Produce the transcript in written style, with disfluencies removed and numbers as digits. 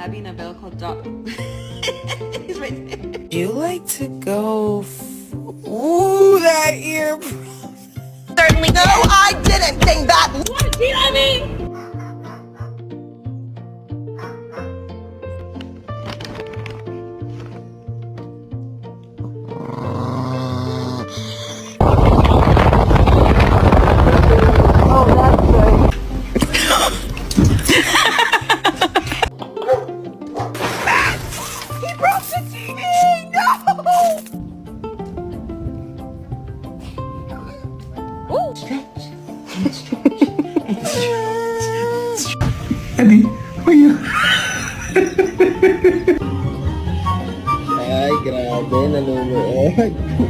having a bell called Doc. He's right there. You like to go ooh, that ear. Certainly. No, I didn't think that. What? Do you know what I mean? He broke the TV. No. Ooh. Eddie, why you? Ay, grabe, naluluod.